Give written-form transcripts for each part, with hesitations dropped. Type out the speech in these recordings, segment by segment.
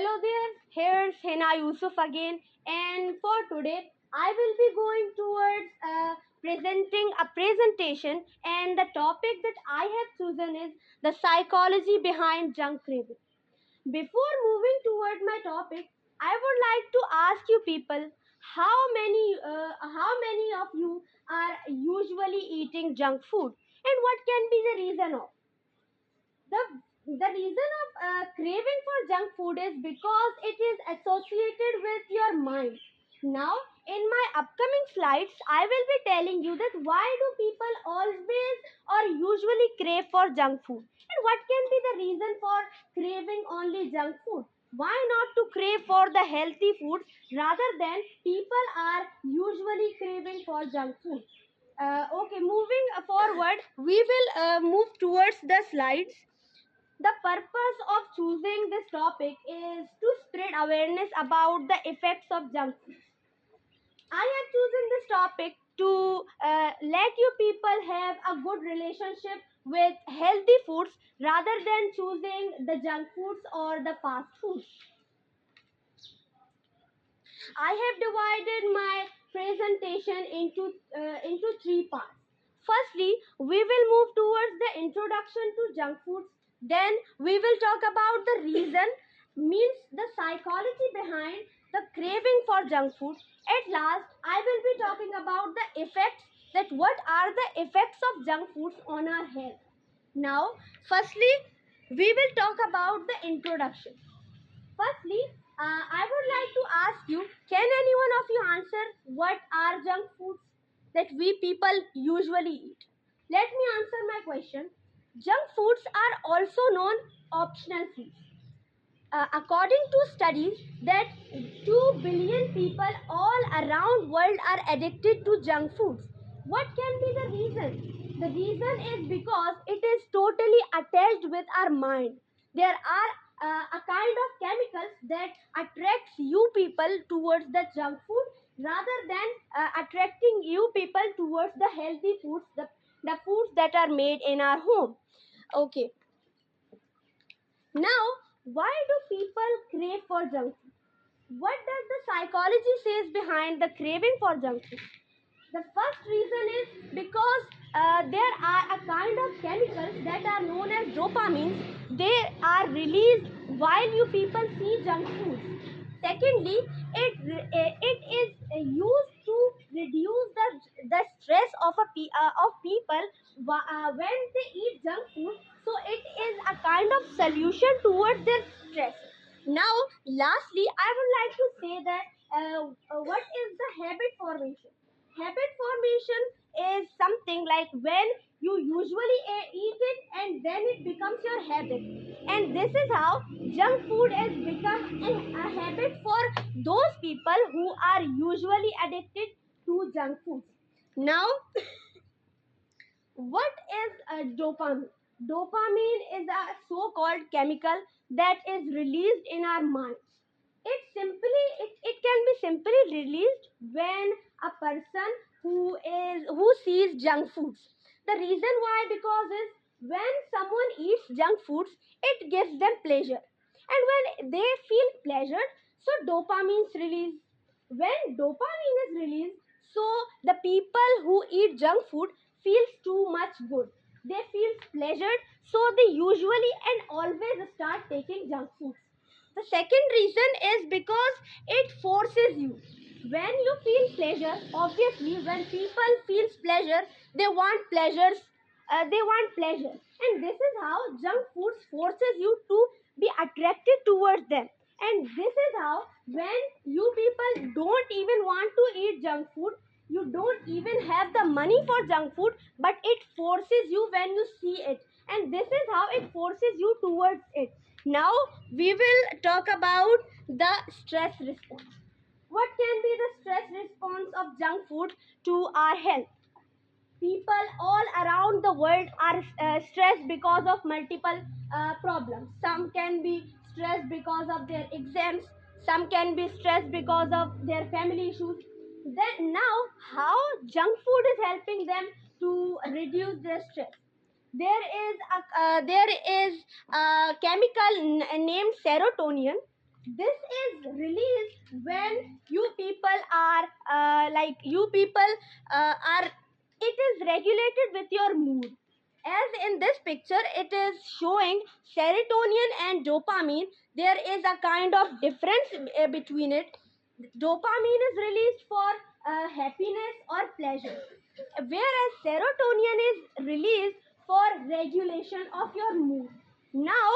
Hello there, here's Hina Younsuf again, and for today I will be going towards presenting a presentation, and the topic that I have chosen is the psychology behind junk craving. Before moving toward my topic, I would like to ask you people how many of you are usually eating junk food, and what can be the reason of the the reason of craving for junk food is because it is associated with your mind. Now in my upcoming slides I will be telling you that why do people always or usually crave for junk food, and what can be the reason for craving only junk food. Why not to crave for the healthy food rather than people are usually craving for junk food. Okay, moving forward, we will move towards the slides. The purpose of choosing this topic is to spread awareness about the effects of junk food. I have chosen this topic to let you people have a good relationship with healthy foods rather than choosing the junk foods or the fast foods. I have divided my presentation into three parts. Firstly, we will move towards the introduction to junk foods. Then we will talk about the reason, means the psychology behind the craving for junk food. At last, I will be talking about the effects, that what are the effects of junk foods on our health. Now, firstly, we will talk about the introduction. Firstly, I would like to ask you, can any one of you answer what are junk foods that we people usually eat? Let me answer my question. Junk foods are also known optional foods. According to studies that 2 billion people all around world are addicted to junk foods. What can be the reason? The reason is because it is totally attached with our mind. There are a kind of chemicals that attracts you people towards the junk food rather than attracting you people towards the healthy foods, the foods that are made in our home. Okay, now, why do people crave for junk food? What does the psychology says behind the craving for junk food? The first reason is because there are a kind of chemicals that are known as dopamine. They are released while you people see junk food. Secondly, it is used to reduce the stress of people when they eat junk food. So it is a kind of solution towards their stress. Now, lastly, I would like to say that what is the habit formation? Habit formation is something like when you usually eat it and then it becomes your habit. And this is how junk food has become a habit for those people who are usually addicted to junk food. Now, what is dopamine? Dopamine is a so-called chemical that is released in our minds. It can be simply released when a person who sees junk foods. The reason why, because is when someone eats junk foods, it gives them pleasure, and when they feel pleasured, so dopamine is released. When dopamine is released, so the people who eat junk food feels too much good. They feel pleasured, so they usually and always start taking junk foods. The second reason is because it forces you. When you feel pleasure, obviously, when people feel pleasure, they want pleasures. They want pleasure, and this is how junk foods forces you to be attracted towards them. And this is how when you people don't even want to eat junk food, you don't even have the money for junk food, but it forces you when you see it, and this is how it forces you towards it. Now we will talk about the stress response. What can be the stress response of junk food to our health? People all around the world are stressed because of multiple problems. Some can be stressed because of their exams, some can be stressed because of their family issues. Then now, how junk food is helping them to reduce their stress? There is a chemical named serotonin. This is released when you people are are it is regulated with your mood. As in this picture it is showing serotonin and dopamine. There is a kind of difference between it. Dopamine is released for happiness or pleasure, whereas serotonin is released for regulation of your mood. Now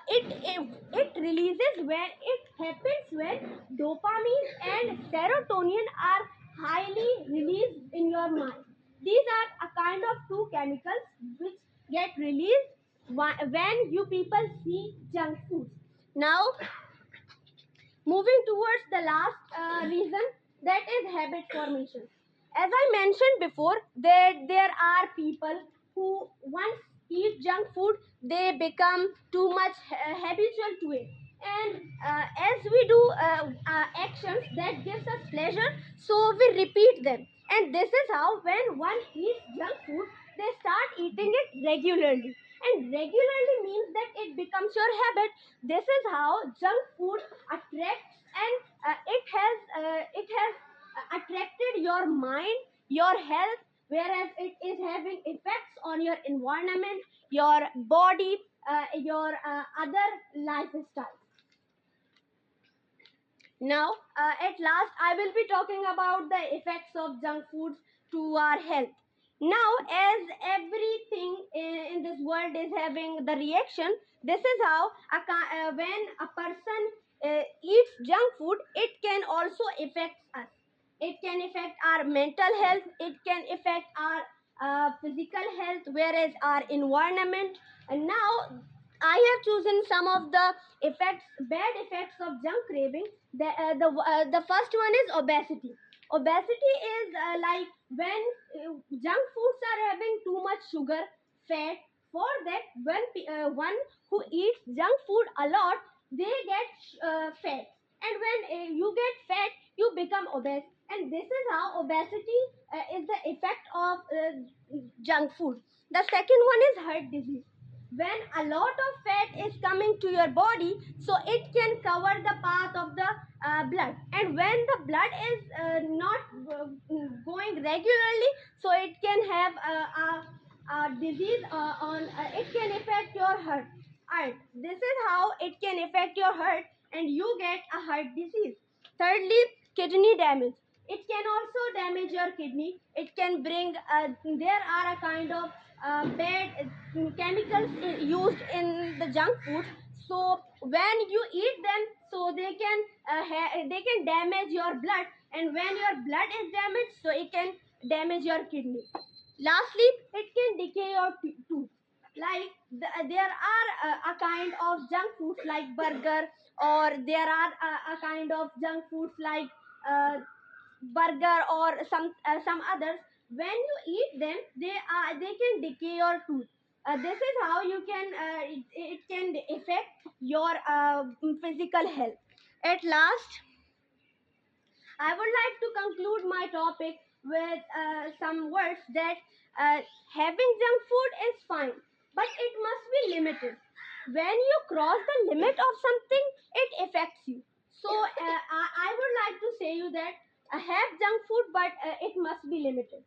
it releases when it happens when dopamine and serotonin are highly released in your mind. These are a kind of two chemicals which get released when you people see junk foods. Now, moving towards the last reason, that is habit formation. As I mentioned before, that there are people who once eat junk food, they become too much habitual to it. And as we do actions that gives us pleasure, so we repeat them. And this is how when one eats junk food, they start eating it regularly. And regularly means that it becomes your habit. This is how junk food attracts, and it has attracted your mind, your health, whereas it is having effects on your environment, your body, your other lifestyle. Now, at last, I will be talking about the effects of junk foods to our health. Now, as everything in this world is having the reaction, this is how when a person eats junk food, it can also affect us. It can affect our mental health, it can affect our physical health, whereas our environment. And now, I have chosen some of the bad effects of junk craving. The first one is obesity. Obesity is like when junk foods are having too much sugar, fat. For that, when one who eats junk food a lot, they get fat, and when you get fat, you become obese. And this is how obesity is the effect of junk food. The second one is heart disease. When a lot of fat is coming to your body, so it can cover the path of the blood, and when the blood is not going regularly, so it can have a disease on it can affect your heart. This is how it can affect your heart, and you get a heart disease. Thirdly, kidney damage. It can also damage your kidney. It can bring there are a kind of bad chemicals used in the junk food. So when you eat them, so they can damage your blood, and when your blood is damaged, so it can damage your kidney. Lastly, it can decay your tooth. Like there are a kind of junk foods like burger, or there are a kind of junk foods like burger or some others. When you eat them, they can decay your tooth. This is how you can it can affect your physical health. At last, I would like to conclude my topic with some words that having junk food is fine, but it must be limited. When you cross the limit of something, it affects you. So I would like to say you that have junk food, but it must be limited.